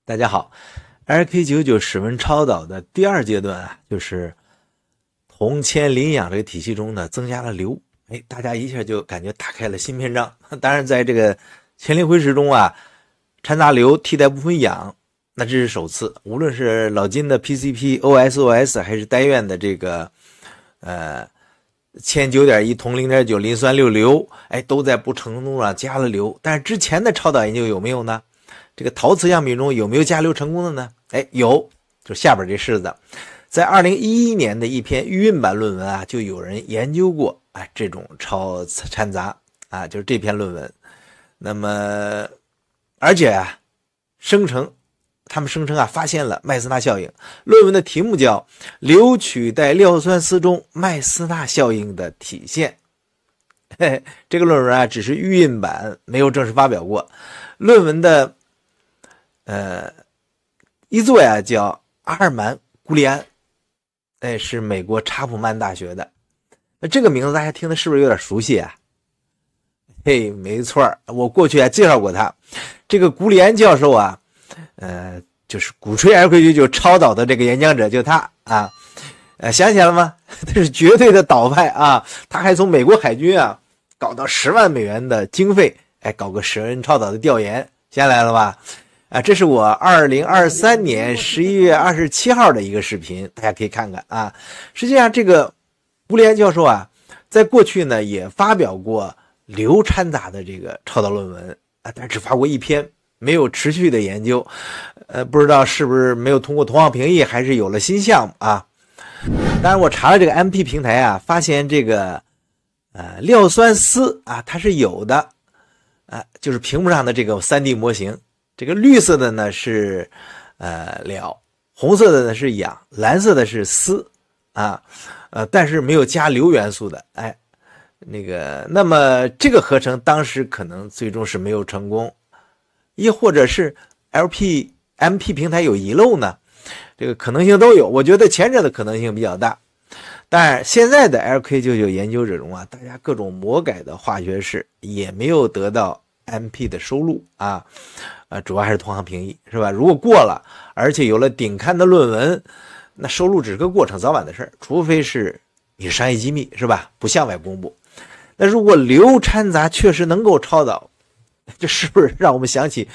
大家好 ，LK99 室温超导的第二阶段啊，就是铜铅磷氧这个体系中呢增加了硫，大家一下就感觉打开了新篇章。当然，在这个铅磷灰石中啊，掺杂硫替代部分氧，那这是首次。无论是老金的 PCP、OSOS 还是单院的这个铅 9.1 铜 0.9 磷酸6硫，都在不程度上加了硫。但是之前的超导研究有没有呢？这个陶瓷样品中有没有加硫成功的呢？有，就下边这式子。在2011年的一篇预印版论文啊，就有人研究过这种超掺杂就是这篇论文。那么而且他们声称发现了麦斯纳效应。论文的题目叫硫取代廖酸丝中麦斯纳效应的体现。这个论文只是预印版，没有正式发表过。论文的一作叫阿尔曼·古利安，是美国查普曼大学的。那这个名字大家听的是不是有点熟悉啊？没错，我过去介绍过他。这个古利安教授就是鼓吹 LK99 超导的这个演讲者，就他想起来了吗？他是绝对的导派他还从美国海军搞到10万美元的经费，搞个室温超导的调研，想起来了吧？这是我2023年11月27号的一个视频，大家可以看看实际上这个古利安教授在过去呢也发表过硫掺杂的这个超导论文但只发过一篇，没有持续的研究。不知道是不是没有通过同行评议，还是有了新项目当然我查了这个 MP 平台发现这个廖酸丝它是有的就是屏幕上的这个 3D 模型。这个绿色的呢是料，红色的呢是氧，蓝色的是丝但是没有加硫元素的。那么这个合成当时可能最终是没有成功，亦或者是 MP 平台有遗漏呢？这个可能性都有，我觉得前者的可能性比较大。但是现在的 LK99 研究者中大家各种魔改的化学式也没有得到 MP 的收录主要还是同行评议，是吧？如果过了，而且有了顶刊的论文，那收录只是个过程，早晚的事儿，除非是你商业机密，是吧？不向外公布。那如果硫掺杂确实能够超导，这是不是让我们想起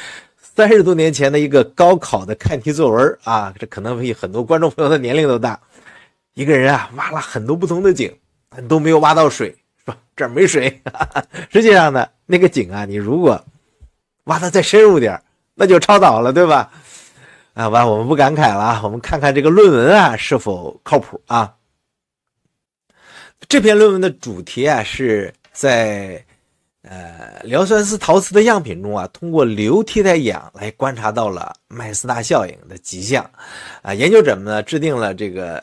30多年前的一个高考的看题作文这可能比很多观众朋友的年龄都大。一个人挖了很多不同的井，都没有挖到水，说这儿没水。实际上呢，那个井你如果挖得再深入点，那就超导了，对吧？我们不感慨了我们看看这个论文是否靠谱这篇论文的主题是在硫酸丝陶瓷的样品中通过硫替代氧来观察到了麦斯纳效应的迹象研究者们呢制定了这个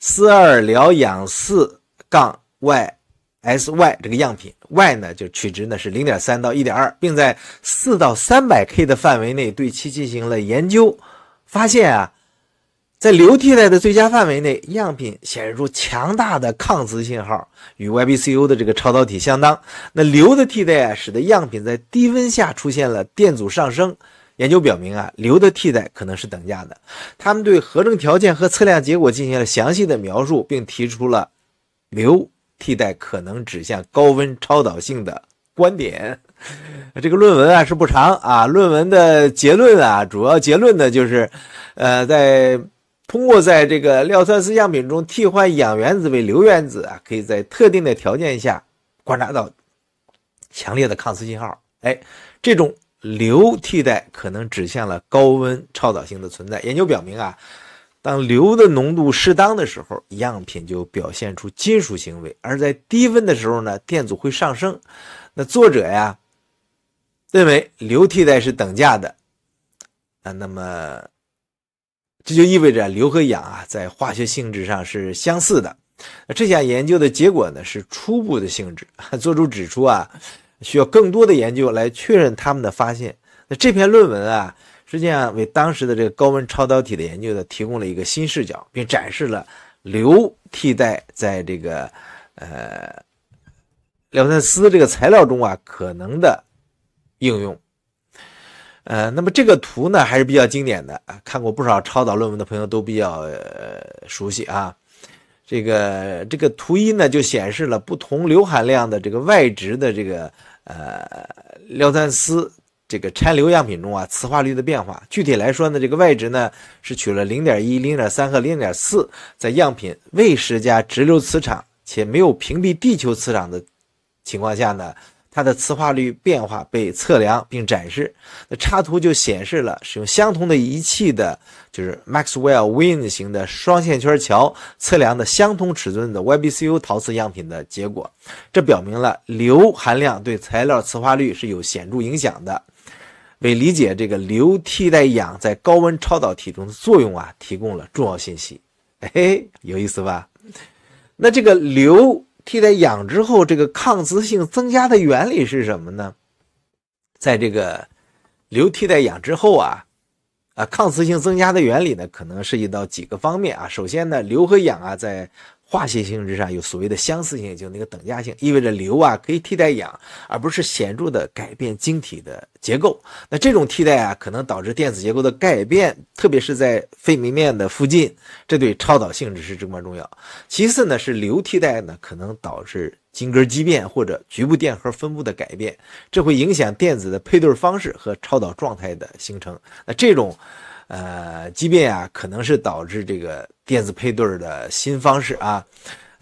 丝2疗氧4杠 YSY 这个样品 Y 呢就取值呢是 0.3 到 1.2， 并在4到300 K 的范围内对其进行了研究，发现在硫替代的最佳范围内，样品显示出强大的抗磁信号，与 YBCU 的这个超导体相当。那硫的替代使得样品在低温下出现了电阻上升。研究表明硫的替代可能是等价的。他们对合成条件和测量结果进行了详细的描述，并提出了硫替代可能指向高温超导性的观点。这个论文是不长论文的结论主要结论呢就是通过在这个廖酸丝样品中替换氧原子为硫原子可以在特定的条件下观察到强烈的抗磁信号。这种硫替代可能指向了高温超导性的存在。研究表明当硫的浓度适当的时候，样品就表现出金属行为，而在低温的时候呢，电阻会上升。那作者认为硫替代是等价的那么这就意味着硫和氧在化学性质上是相似的。这项研究的结果呢是初步的性质，作者指出需要更多的研究来确认他们的发现。那这篇论文实际上为当时的这个高温超导体的研究提供了一个新视角，并展示了硫替代在这个廖酸丝这个材料中可能的应用。那么这个图呢还是比较经典的啊，看过不少超导论文的朋友都比较熟悉啊。这个图一呢就显示了不同硫含量的这个外质的这个硫酸锶这个掺馏样品中啊磁化率的变化。具体来说呢，这个外质呢是取了 0.1、0.3 和 0.4， 在样品未施加直流磁场且没有屏蔽地球磁场的情况下呢，它的磁化率变化被测量并展示。那插图就显示了使用相同的仪器的，就是 Maxwell Wien 型的双线圈桥测量的相同尺寸的 YbCO 陶瓷样品的结果。这表明了硫含量对材料磁化率是有显著影响的，为理解这个硫替代氧在高温超导体中的作用啊提供了重要信息。有意思吧？那这个硫替代氧之后，这个抗磁性增加的原理是什么呢？在这个硫替代氧之后啊，抗磁性增加的原理呢，可能涉及到几个方面啊。首先呢，硫和氧啊，在化学性质上有所谓的相似性，就那个等价性，意味着硫啊可以替代氧，而不是显著的改变晶体的结构。那这种替代啊，可能导致电子结构的改变，特别是在费米面的附近，这对超导性质是至关重要。其次呢，是硫替代呢，可能导致晶格畸变或者局部电荷分布的改变，这会影响电子的配对方式和超导状态的形成。那这种畸变啊，可能是导致这个电子配对的新方式啊，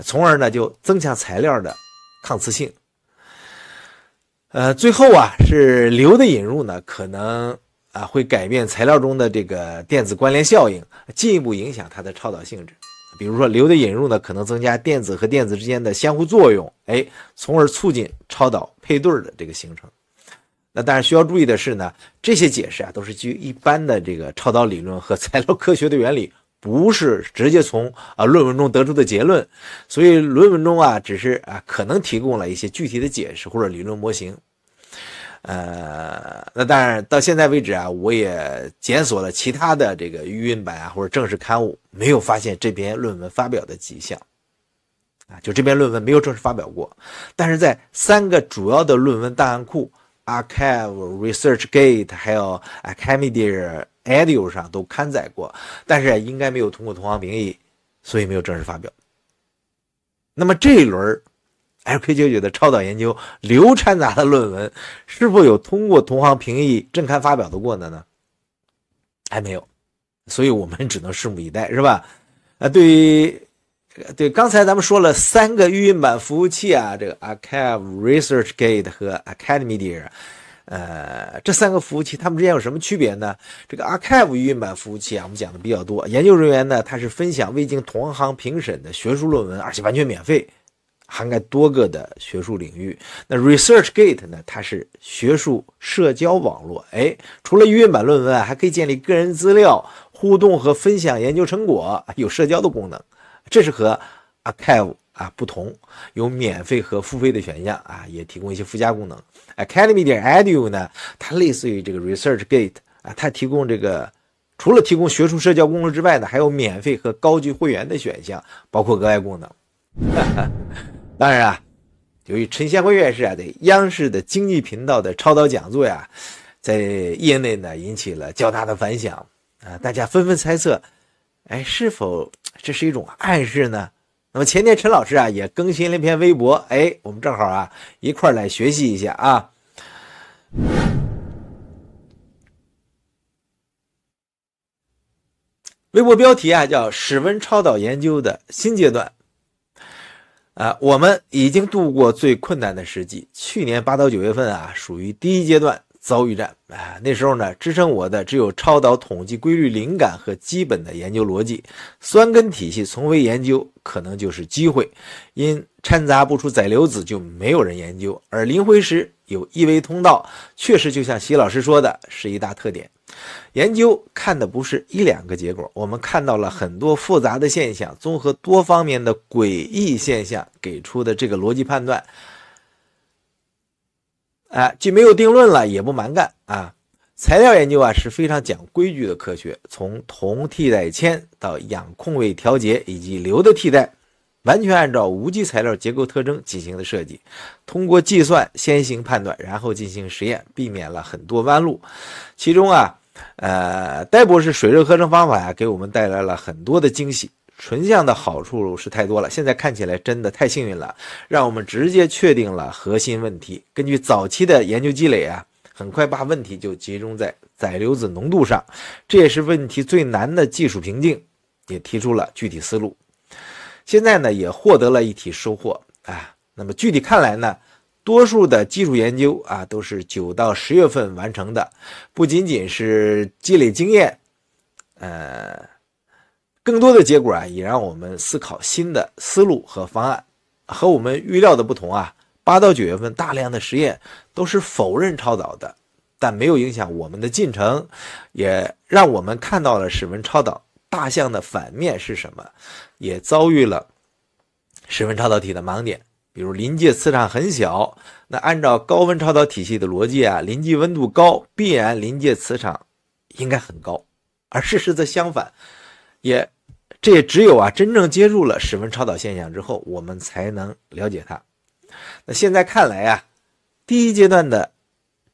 从而呢就增强材料的抗磁性。最后啊，是硫的引入呢，可能会改变材料中的这个电子关联效应，进一步影响它的超导性质。比如说硫的引入呢，可能增加电子和电子之间的相互作用，从而促进超导配对的这个形成。那当然需要注意的是呢，这些解释啊都是基于一般的这个超导理论和材料科学的原理，不是直接从论文中得出的结论，所以论文中啊只是可能提供了一些具体的解释或者理论模型。那当然到现在为止啊，我也检索了其他的这个预印版啊或者正式刊物，没有发现这篇论文发表的迹象就这篇论文没有正式发表过。但是在3个主要的论文档案库 Archive、ResearchGate 还有 Academia、Edu 上都刊载过，但是应该没有通过同行评议，所以没有正式发表。那么这一轮 LK99 的超导研究硫掺杂的论文是否有通过同行评议正刊发表的过的呢？还没有，所以我们只能拭目以待，是吧？对，刚才咱们说了3个预印版服务器啊，这个 Archive、ResearchGate 和 Academia，这3个服务器它们之间有什么区别呢？这个 Archive 预印版服务器啊，我们讲的比较多。研究人员呢，他是分享未经同行评审的学术论文，而且完全免费，涵盖多个的学术领域。那 ResearchGate 呢，它是学术社交网络，除了预印版论文还可以建立个人资料、互动和分享研究成果，有社交的功能。这是和 Archive 不同，有免费和付费的选项也提供一些附加功能。Academia Edu 呢，它类似于这个 ResearchGate 它提供这个除了提供学术社交功能之外呢，还有免费和高级会员的选项，包括额外功能。当然由于陈先辉院士在央视的经济频道的超导讲座在业内呢引起了较大的反响大家纷纷猜测，是否这是一种暗示呢？那么前天陈老师也更新了一篇微博，我们正好一块来学习一下微博标题叫室温超导研究的新阶段。我们已经度过最困难的时期，去年8到9月份属于第一阶段遭遇战那时候呢，支撑我的只有超导统计规律灵感和基本的研究逻辑，酸根体系从未研究可能就是机会，因掺杂不出载流子就没有人研究，而临回时有一维通道，确实就像习老师说的是一大特点。研究看的不是1-2个结果，我们看到了很多复杂的现象，综合多方面的诡异现象给出的这个逻辑判断既没有定论了，也不蛮干材料研究是非常讲规矩的科学，从铜替代铅到氧控位调节以及硫的替代完全按照无机材料结构特征进行的设计，通过计算先行判断，然后进行实验，避免了很多弯路。其中戴博士水热合成方法给我们带来了很多的惊喜，纯项的好处是太多了，现在看起来真的太幸运了，让我们直接确定了核心问题。根据早期的研究积累很快把问题就集中在载流子浓度上，这也是问题最难的技术瓶颈，也提出了具体思路。现在呢，也获得了一体收获那么具体看来呢，多数的基础研究都是9到10月份完成的，不仅仅是积累经验，更多的结果也让我们思考新的思路和方案。和我们预料的不同8到9月份大量的实验都是否认超导的，但没有影响我们的进程，也让我们看到了室温超导大项的反面是什么，也遭遇了室温超导体的盲点。比如临界磁场很小，那按照高温超导体系的逻辑临界温度高，必然临界磁场应该很高，而事实则相反。这也只有真正接触了室温超导现象之后，我们才能了解它。那现在看来第一阶段的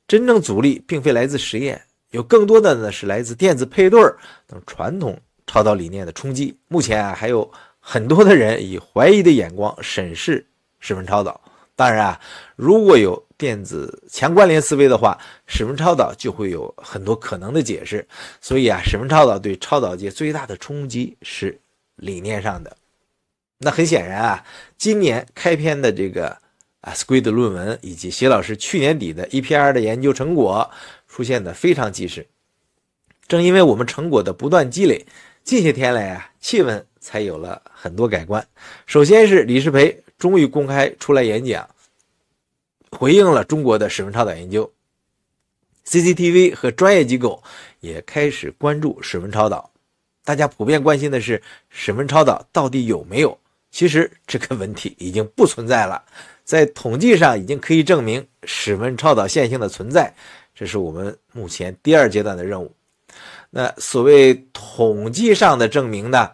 真正阻力并非来自实验，有更多的呢是来自电子配对等传统超导理念的冲击。目前还有很多的人以怀疑的眼光审视室温超导。当然如果有电子强关联思维的话，室温超导就会有很多可能的解释。所以室温超导对超导界最大的冲击是理念上的。那很显然今年开篇的这个Squid 论文以及谢老师去年底的 EPR 的研究成果出现的非常及时。正因为我们成果的不断积累，近些天来气氛才有了很多改观。首先是李世培终于公开出来演讲，回应了中国的室温超导研究。CCTV 和专业机构也开始关注室温超导。大家普遍关心的是室温超导到底有没有？其实这个问题已经不存在了，在统计上已经可以证明室温超导现象的存在，这是我们目前第2阶段的任务。那所谓统计上的证明呢，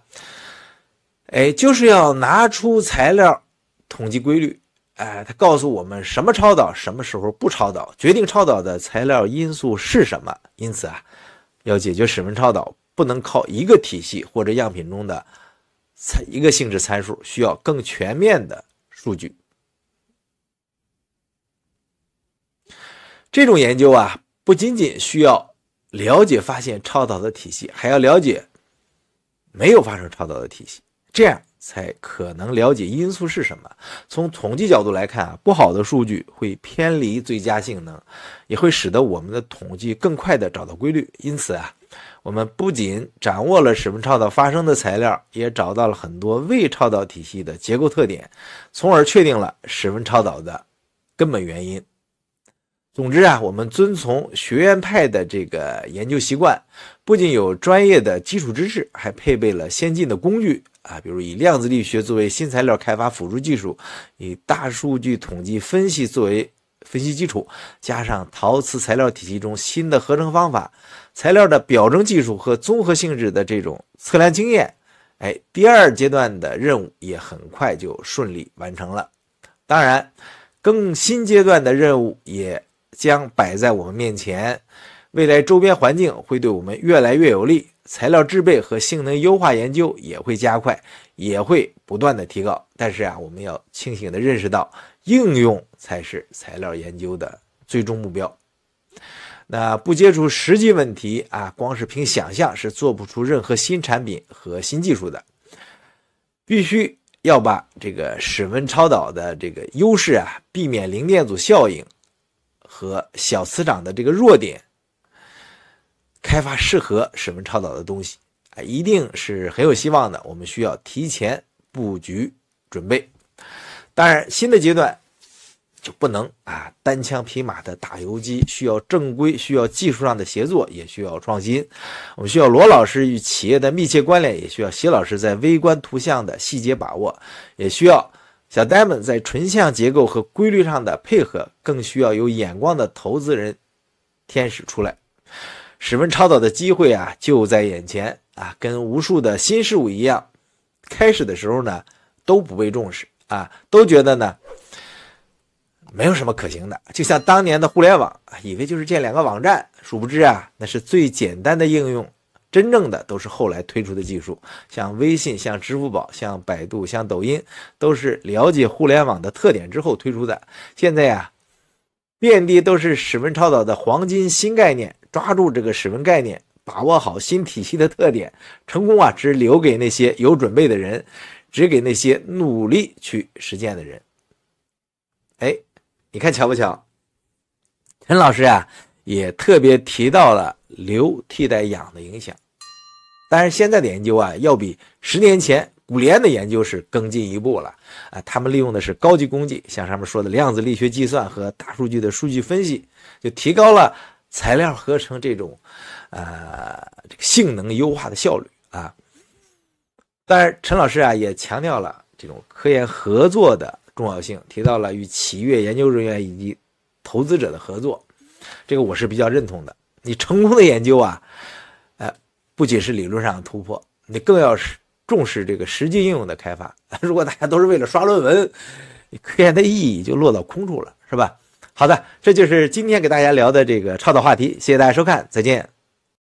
就是要拿出材料统计规律，它告诉我们什么超导，什么时候不超导，决定超导的材料因素是什么。因此要解决室温超导，不能靠一个体系或者样品中的一个性质参数，需要更全面的数据。这种研究不仅仅需要了解发现超导的体系，还要了解没有发生超导的体系，这样才可能了解因素是什么。从统计角度来看不好的数据会偏离最佳性能，也会使得我们的统计更快地找到规律。因此我们不仅掌握了室温超导发生的材料，也找到了很多未超导体系的结构特点，从而确定了室温超导的根本原因。总之我们遵从学院派的这个研究习惯，不仅有专业的基础知识，还配备了先进的工具比如以量子力学作为新材料开发辅助技术，以大数据统计分析作为分析基础，加上陶瓷材料体系中新的合成方法，材料的表征技术和综合性质的这种测量经验，第2阶段的任务也很快就顺利完成了。当然更新阶段的任务也将摆在我们面前，未来周边环境会对我们越来越有利，材料制备和性能优化研究也会加快，也会不断的提高。但是我们要清醒的认识到，应用才是材料研究的最终目标。那不接触实际问题光是凭想象是做不出任何新产品和新技术的。必须要把这个室温超导的这个优势避免零电阻效应和小磁场的这个弱点，开发适合室温超导的东西一定是很有希望的。我们需要提前布局准备。当然新的阶段就不能单枪匹马的打游击，需要正规，需要技术上的协作，也需要创新。我们需要罗老师与企业的密切关联，也需要谢老师在微观图像的细节把握，也需要小呆们在纯项结构和规律上的配合，更需要有眼光的投资人天使出来。室温超导的机会就在眼前跟无数的新事物一样，开始的时候呢都不被重视啊，都觉得呢没有什么可行的。就像当年的互联网，以为就是建2个网站，殊不知啊，那是最简单的应用，真正的都是后来推出的技术，像微信、像支付宝、像百度、像抖音，都是了解互联网的特点之后推出的。现在啊，遍地都是史文超导的黄金新概念，抓住这个史文概念，把握好新体系的特点，成功啊只留给那些有准备的人，只给那些努力去实践的人。哎，你看巧不巧？陈老师啊也特别提到了硫替代氧的影响。当然现在的研究啊要比10年前古联的研究是更进一步了啊，他们利用的是高级工具，像上面说的量子力学计算和大数据的数据分析，就提高了材料合成这种这个性能优化的效率啊。当然陈老师啊也强调了这种科研合作的重要性，提到了与企业研究人员以及投资者的合作，这个我是比较认同的。你成功的研究啊不仅是理论上的突破，你更要是重视这个实际应用的开发。如果大家都是为了刷论文，科研的意义就落到空处了，是吧？好的，这就是今天给大家聊的这个超导话题，谢谢大家收看，再见。